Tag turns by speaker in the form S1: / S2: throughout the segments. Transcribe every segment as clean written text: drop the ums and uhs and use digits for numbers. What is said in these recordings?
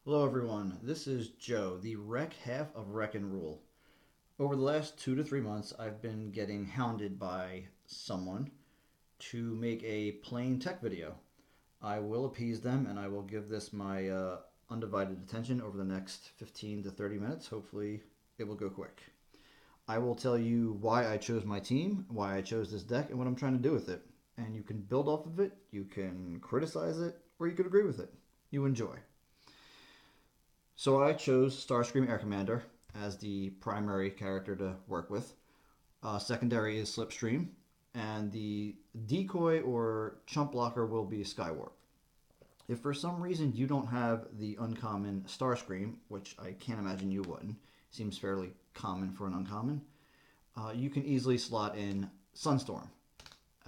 S1: Hello everyone, this is Joe, the Rec half of Wreck and Rule. Over the last 2 to 3 months, I've been getting hounded by someone to make a plain tech video. I will appease them and I will give this my undivided attention over the next 15 to 30 minutes. Hopefully, it will go quick. I will tell you why I chose my team, why I chose this deck, and what I'm trying to do with it. And you can build off of it, you can criticize it, or you could agree with it. You enjoy. So I chose Starscream Air Commander as the primary character to work with. Secondary is Slipstream, and the decoy or chump blocker will be Skywarp. If for some reason you don't have the uncommon Starscream, which I can't imagine you wouldn't, seems fairly common for an uncommon, you can easily slot in Sunstorm.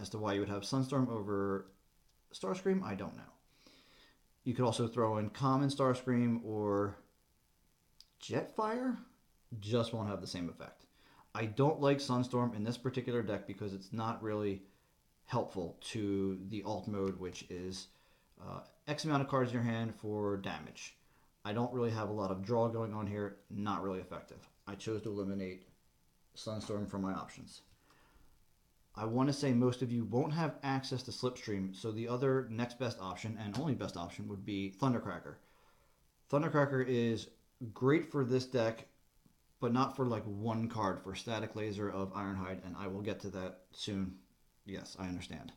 S1: As to why you would have Sunstorm over Starscream, I don't know. You could also throw in common Starscream or Jetfire. Just won't have the same effect. I don't like Sunstorm in this particular deck because it's not really helpful to the alt mode, which is X amount of cards in your hand for damage. I don't really have a lot of draw going on here. Not really effective. I chose to eliminate Sunstorm from my options. I want to say most of you won't have access to Slipstream, so the other next best option, and only best option, would be Thundercracker. Thundercracker is great for this deck, but not for like one card, for Static Laser of Ironhide, and I will get to that soon. Yes, I understand.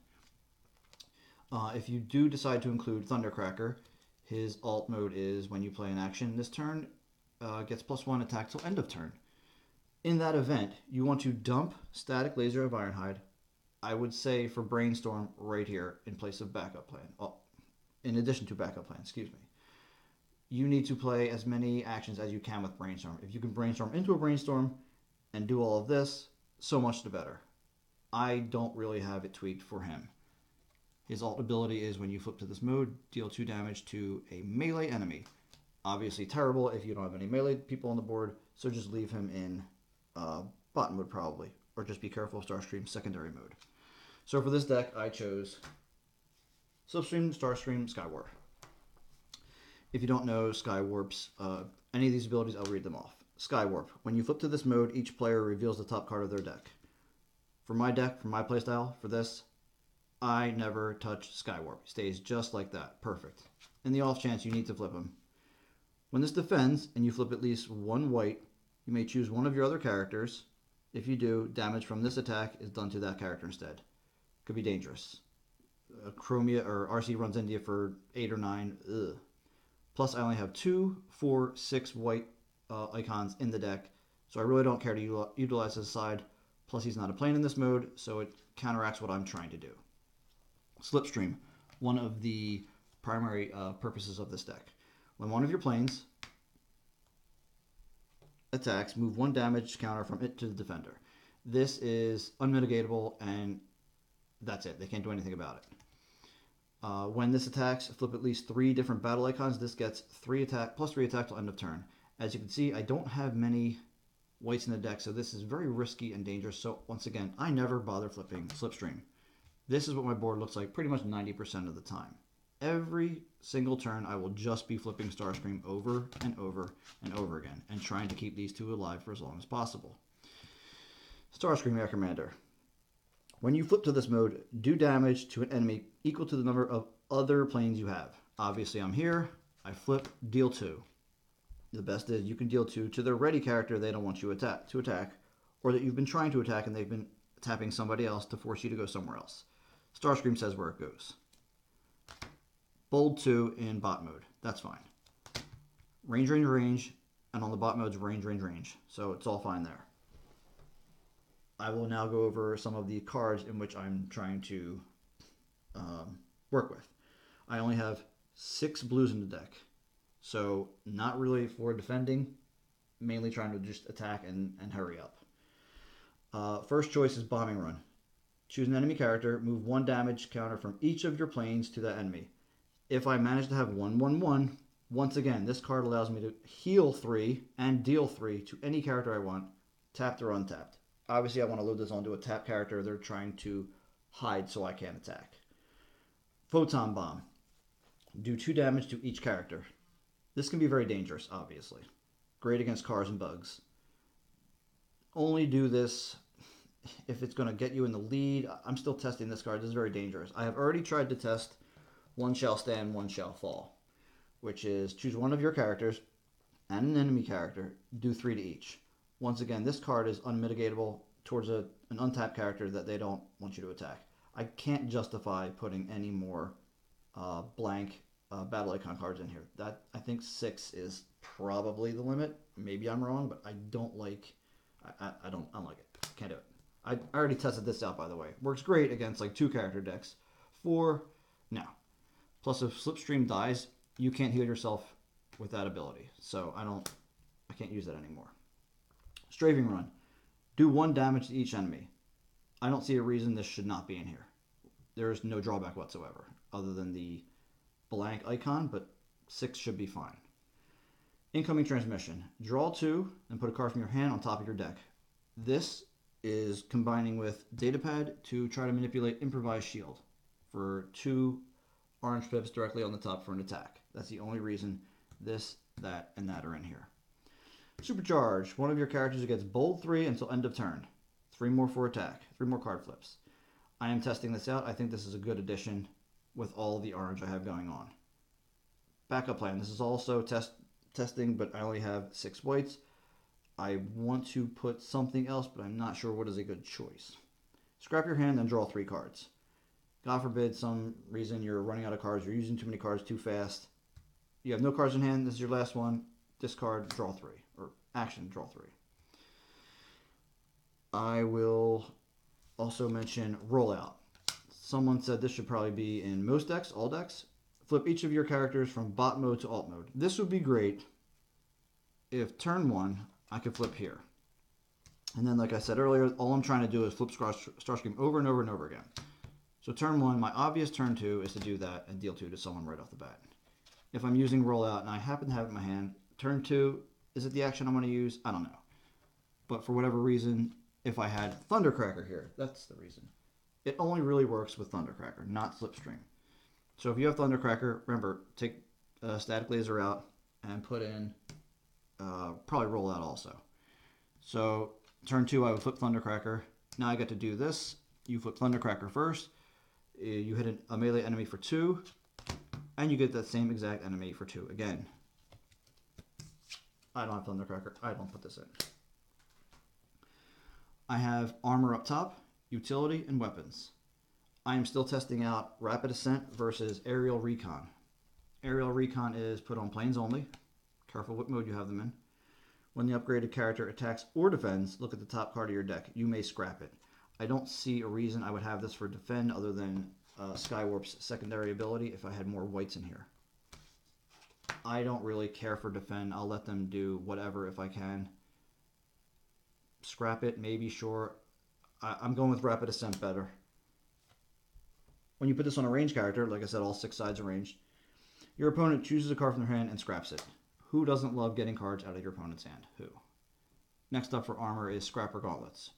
S1: If you do decide to include Thundercracker, his alt mode is when you play an action this turn, gets +1 attack till end of turn. In that event, you want to dump Static Laser of Ironhide. I would say for Brainstorm right here in place of backup plan. Oh, in addition to backup plan, excuse me. You need to play as many actions as you can with Brainstorm. If you can Brainstorm into a Brainstorm and do all of this, so much the better. I don't really have it tweaked for him. His alt ability is when you flip to this mode, deal 2 damage to a melee enemy. Obviously terrible if you don't have any melee people on the board, so just leave him in bot mode probably, or just be careful of Starscream's secondary mode. So for this deck, I chose Slipstream, Starscream, Skywarp. If you don't know Skywarp's any of these abilities, I'll read them off. Skywarp. When you flip to this mode, each player reveals the top card of their deck. For my deck, for my playstyle, for this, I never touch Skywarp. It stays just like that. Perfect. In the off chance you need to flip him. When this defends and you flip at least one white, you may choose one of your other characters. If you do, damage from this attack is done to that character instead. Could be dangerous. Chromia or RC runs India for 8 or 9. Ugh. Plus, I only have 2, 4, 6 white icons in the deck, so I really don't care to utilize his side. Plus, he's not a plane in this mode, so it counteracts what I'm trying to do. Slipstream, one of the primary purposes of this deck. When one of your planes attacks, move 1 damage counter from it to the defender. This is unmitigatable, and that's it. They can't do anything about it. When this attacks, flip at least 3 different battle icons. This gets 3 attack plus 3 attack till end of turn. As you can see, I don't have many whites in the deck, so this is very risky and dangerous. So once again, I never bother flipping Slipstream. This is what my board looks like pretty much 90% of the time. Every single turn, I will just be flipping Starscream over and over and over again, and trying to keep these 2 alive for as long as possible. Starscream Air Commander. When you flip to this mode, do damage to an enemy equal to the number of other planes you have. Obviously, I'm here. I flip, deal 2. The best is you can deal 2 to their ready character they don't want you to attack, or that you've been trying to attack and they've been tapping somebody else to force you to go somewhere else. Starscream says where it goes. Bold 2 in bot mode. That's fine. Range, range, range, and on the bot mode's range, range, range. So it's all fine there. I will now go over some of the cards in which I'm trying to work with. I only have 6 blues in the deck, so not really for defending, mainly trying to just attack and hurry up. First choice is Bombing Run. Choose an enemy character, move 1 damage counter from each of your planes to that enemy. If I manage to have 1/1/1, once again, this card allows me to heal 3 and deal 3 to any character I want, tapped or untapped. Obviously, I want to load this onto a tap character they're trying to hide so I can't attack. Photon Bomb. Do 2 damage to each character. This can be very dangerous, obviously. Great against cars and bugs. Only do this if it's going to get you in the lead. I'm still testing this card. This is very dangerous. I have already tried to test One Shall Stand, One Shall Fall, which is choose one of your characters and an enemy character, do 3 to each. Once again, this card is unmitigatable towards an untapped character that they don't want you to attack. I can't justify putting any more blank battle icon cards in here. That, I think 6 is probably the limit. Maybe I'm wrong, but I don't like. I don't like it. Can't do it. I already tested this out, by the way. Works great against like 2 character decks. 4, no. Plus, if Slipstream dies, you can't heal yourself with that ability. So I can't use that anymore. Strafing Run. Do 1 damage to each enemy. I don't see a reason this should not be in here. There is no drawback whatsoever, other than the blank icon, but 6 should be fine. Incoming Transmission. Draw 2 and put a card from your hand on top of your deck. This is combining with Datapad to try to manipulate Improvised Shield for 2 orange pips directly on the top for an attack. That's the only reason this, that, and that are in here. Supercharge. One of your characters gets bold 3 until end of turn. 3 more for attack. 3 more card flips. I am testing this out. I think this is a good addition with all the orange I have going on. Backup plan. This is also testing, but I only have 6 whites. I want to put something else, but I'm not sure what is a good choice. Scrap your hand, then draw 3 cards. God forbid some reason you're running out of cards, you're using too many cards too fast. You have no cards in hand, this is your last one. Discard, draw 3. Or action, draw 3. I will also mention rollout. Someone said this should probably be in most decks, all decks. Flip each of your characters from bot mode to alt mode. This would be great if turn 1, I could flip here. And then, like I said earlier, all I'm trying to do is flip Starscream over and over and over again. So turn 1, my obvious turn 2 is to do that and deal 2 to someone right off the bat. If I'm using rollout and I happen to have it in my hand, turn 2, is it the action I'm going to use? I don't know. But for whatever reason, if I had Thundercracker here, that's the reason. It only really works with Thundercracker, not Slipstream. So if you have Thundercracker, remember, take Static Laser out and put in, probably rollout also. So turn 2, I would flip Thundercracker. Now I get to do this. You flip Thundercracker first. You hit a melee enemy for 2. And you get that same exact enemy for 2 again. I don't have Thundercracker. I don't put this in. I have armor up top, utility, and weapons. I am still testing out Rapid Ascent versus Aerial Recon. Aerial Recon is put on planes only. Careful what mode you have them in. When the upgraded character attacks or defends, look at the top card of your deck. You may scrap it. I don't see a reason I would have this for defend other than Skywarp's secondary ability if I had more whites in here. I don't really care for defend. I'll let them do whatever if I can. Scrap it, maybe, sure. I'm going with Rapid Ascent better. When you put this on a ranged character, like I said, all 6 sides are ranged, your opponent chooses a card from their hand and scraps it. Who doesn't love getting cards out of your opponent's hand? Who? Next up for armor is Scrapper Gauntlets.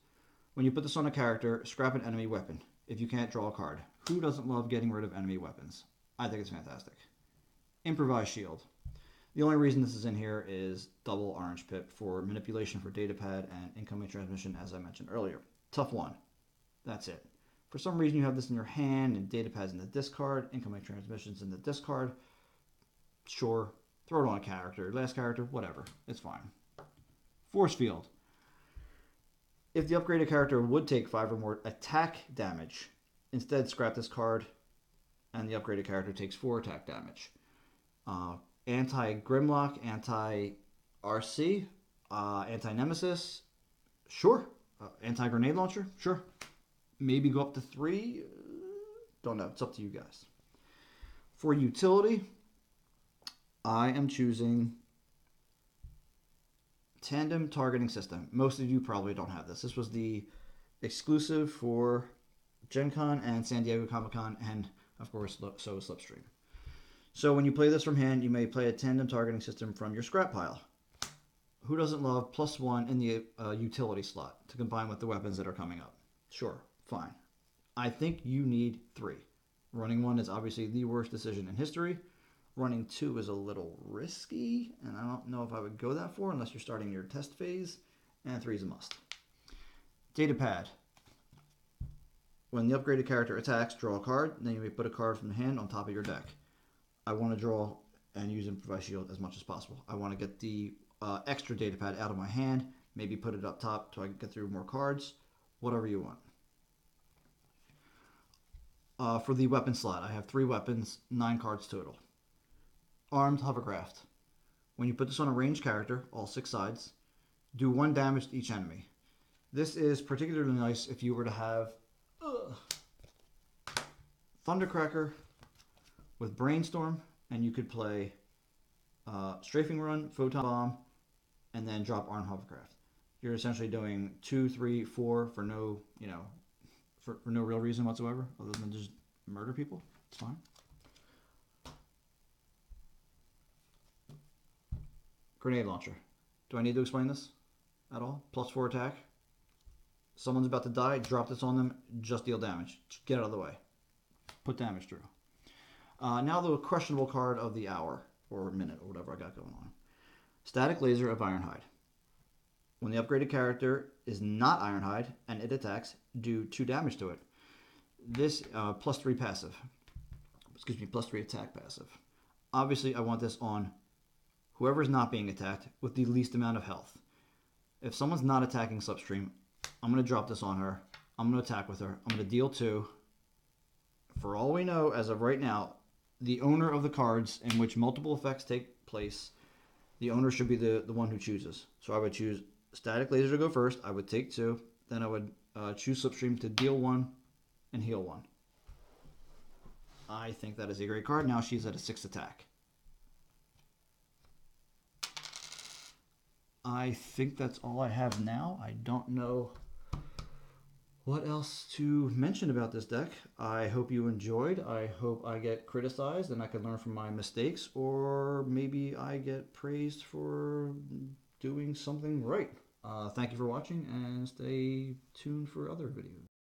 S1: When you put this on a character, scrap an enemy weapon if you can't draw a card. Who doesn't love getting rid of enemy weapons? I think it's fantastic. Improvised Shield. The only reason this is in here is double orange pip for manipulation for datapad and incoming transmission, as I mentioned earlier. Tough one. That's it. For some reason you have this in your hand and datapad's in the discard, incoming transmissions in the discard. Sure, throw it on a character, last character, whatever. It's fine. Force Field. If the upgraded character would take 5 or more attack damage, instead scrap this card and the upgraded character takes 4 attack damage. Anti-Grimlock, anti-RC, anti-Nemesis, sure. Anti-Grenade Launcher, sure. Maybe go up to 3, don't know, it's up to you guys. For utility, I am choosing Tandem Targeting System. Most of you probably don't have this. This was the exclusive for Gen Con and San Diego Comic-Con, and of course, so is Slipstream. So when you play this from hand, you may play a Tandem Targeting System from your scrap pile. Who doesn't love +1 in the utility slot to combine with the weapons that are coming up? Sure, fine. I think you need 3. Running 1 is obviously the worst decision in history. running 2 is a little risky, and I don't know if I would go that far unless you're starting your test phase, and 3 is a must. Data pad. When the upgraded character attacks, draw a card, then you may put a card from the hand on top of your deck. I want to draw and use Improvised Shield as much as possible. I want to get the extra data pad out of my hand, maybe put it up top so I can get through more cards, whatever you want. For the weapon slot, I have 3 weapons, 9 cards total. Armed Hovercraft. When you put this on a ranged character, all 6 sides, do 1 damage to each enemy. This is particularly nice if you were to have Thundercracker with Brainstorm, and you could play Strafing Run, Photon Bomb, and then drop Armed Hovercraft. You're essentially doing 2, 3, 4 for no, for no real reason whatsoever, other than just murder people. It's fine. Grenade launcher. Do I need to explain this at all? +4 attack. Someone's about to die, drop this on them, just deal damage. Just get out of the way. Put damage through. Now the questionable card of the hour, or minute, or whatever I got going on. Static Laser of Ironhide. When the upgraded character is not Ironhide and it attacks, do 2 damage to it. This +3 passive. Excuse me, +3 attack passive. Obviously, I want this on whoever's not being attacked with the least amount of health. If someone's not attacking Slipstream, I'm going to drop this on her. I'm going to attack with her. I'm going to deal 2. For all we know, as of right now, the owner of the cards in which multiple effects take place, the owner should be the one who chooses. So I would choose Static Laser to go first. I would take 2. Then I would choose Slipstream to deal 1 and heal 1. I think that is a great card. Now she's at a 6 attack. I think that's all I have now. I don't know what else to mention about this deck. I hope you enjoyed. I hope I get criticized and I can learn from my mistakes, or maybe I get praised for doing something right. Thank you for watching, and stay tuned for other videos.